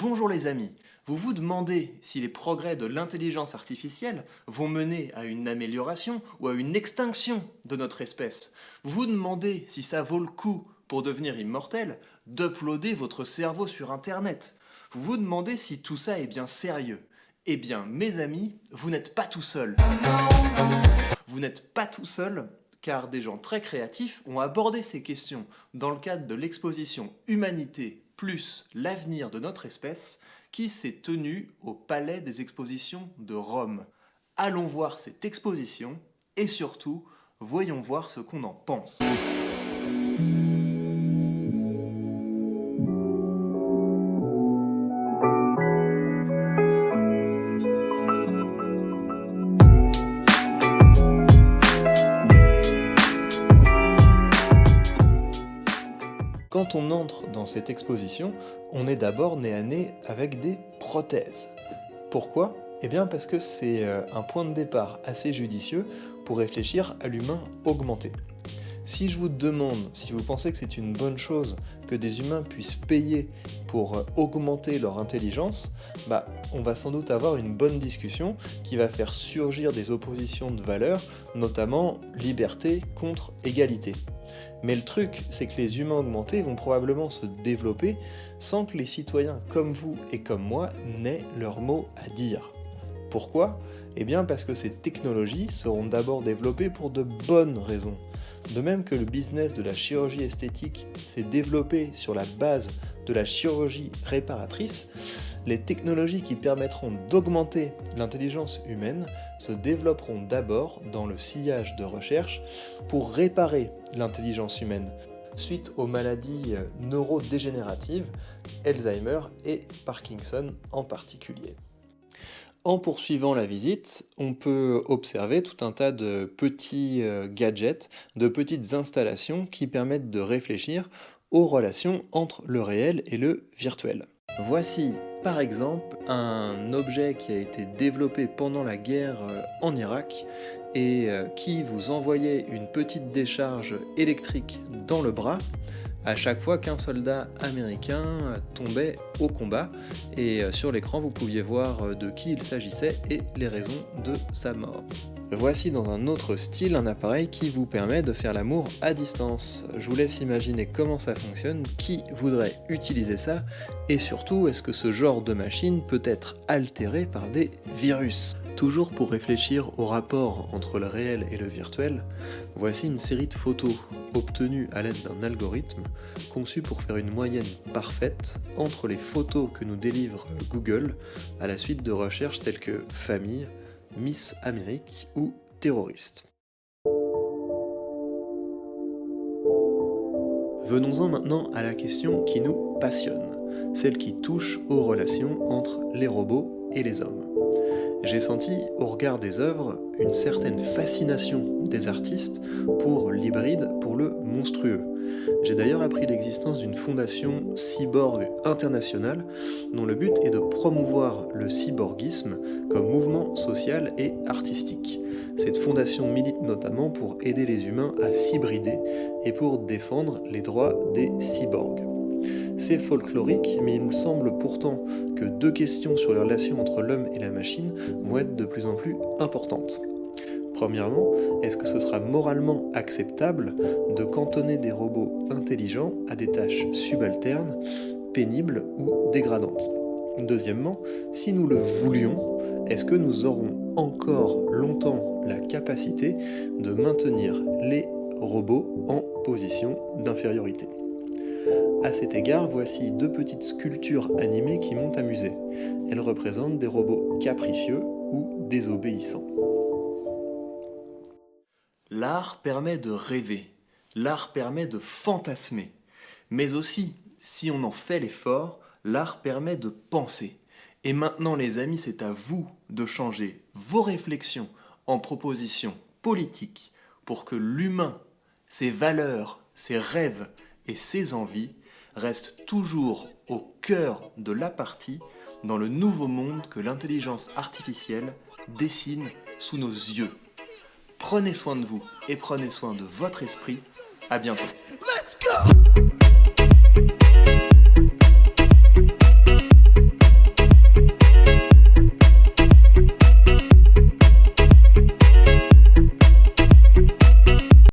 Bonjour les amis, vous vous demandez si les progrès de l'intelligence artificielle vont mener à une amélioration ou à une extinction de notre espèce. Vous vous demandez si ça vaut le coup pour devenir immortel d'uploader votre cerveau sur Internet. Vous vous demandez si tout ça est bien sérieux. Eh bien mes amis, vous n'êtes pas tout seul. Vous n'êtes pas tout seul car des gens très créatifs ont abordé ces questions dans le cadre de l'exposition Humanité plus l'avenir de notre espèce qui s'est tenue au Palais des Expositions de Rome. Allons voir cette exposition et surtout, voyons voir ce qu'on en pense. Quand on entre dans cette exposition, on est d'abord nez à nez avec des prothèses. Pourquoi ? Eh bien parce que c'est un point de départ assez judicieux pour réfléchir à l'humain augmenté. Si je vous demande si vous pensez que c'est une bonne chose que des humains puissent payer pour augmenter leur intelligence, on va sans doute avoir une bonne discussion qui va faire surgir des oppositions de valeurs, notamment liberté contre égalité. Mais le truc, c'est que les humains augmentés vont probablement se développer sans que les citoyens comme vous et comme moi n'aient leur mot à dire. Pourquoi ? Eh bien parce que ces technologies seront d'abord développées pour de bonnes raisons. De même que le business de la chirurgie esthétique s'est développé sur la base de la chirurgie réparatrice, les technologies qui permettront d'augmenter l'intelligence humaine se développeront d'abord dans le sillage de recherche pour réparer l'intelligence humaine suite aux maladies neurodégénératives, Alzheimer et Parkinson en particulier. En poursuivant la visite, on peut observer tout un tas de petits gadgets, de petites installations qui permettent de réfléchir aux relations entre le réel et le virtuel. Voici par exemple un objet qui a été développé pendant la guerre en Irak et qui vous envoyait une petite décharge électrique dans le bras à chaque fois qu'un soldat américain tombait au combat, et sur l'écran vous pouviez voir de qui il s'agissait et les raisons de sa mort. Voici dans un autre style un appareil qui vous permet de faire l'amour à distance. Je vous laisse imaginer comment ça fonctionne, qui voudrait utiliser ça, et surtout est-ce que ce genre de machine peut être altéré par des virus. Toujours pour réfléchir au rapport entre le réel et le virtuel, voici une série de photos obtenues à l'aide d'un algorithme conçu pour faire une moyenne parfaite entre les photos que nous délivre Google à la suite de recherches telles que famille, Miss Amérique ou terroriste. Venons-en maintenant à la question qui nous passionne, celle qui touche aux relations entre les robots et les hommes. J'ai senti, au regard des œuvres, une certaine fascination des artistes pour l'hybride, pour le monstrueux. J'ai d'ailleurs appris l'existence d'une fondation cyborg internationale dont le but est de promouvoir le cyborgisme comme mouvement social et artistique. Cette fondation milite notamment pour aider les humains à s'hybrider et pour défendre les droits des cyborgs. C'est folklorique, mais il me semble pourtant que deux questions sur les relations entre l'homme et la machine vont être de plus en plus importantes. Premièrement, est-ce que ce sera moralement acceptable de cantonner des robots intelligents à des tâches subalternes, pénibles ou dégradantes ? Deuxièmement, si nous le voulions, est-ce que nous aurons encore longtemps la capacité de maintenir les robots en position d'infériorité ? À cet égard, voici deux petites sculptures animées qui m'ont amusé. Elles représentent des robots capricieux ou désobéissants. L'art permet de rêver, l'art permet de fantasmer, mais aussi, si on en fait l'effort, l'art permet de penser. Et maintenant les amis, c'est à vous de changer vos réflexions en propositions politiques pour que l'humain, ses valeurs, ses rêves et ses envies restent toujours au cœur de la partie dans le nouveau monde que l'intelligence artificielle dessine sous nos yeux. Prenez soin de vous et prenez soin de votre esprit. À bientôt. Let's go!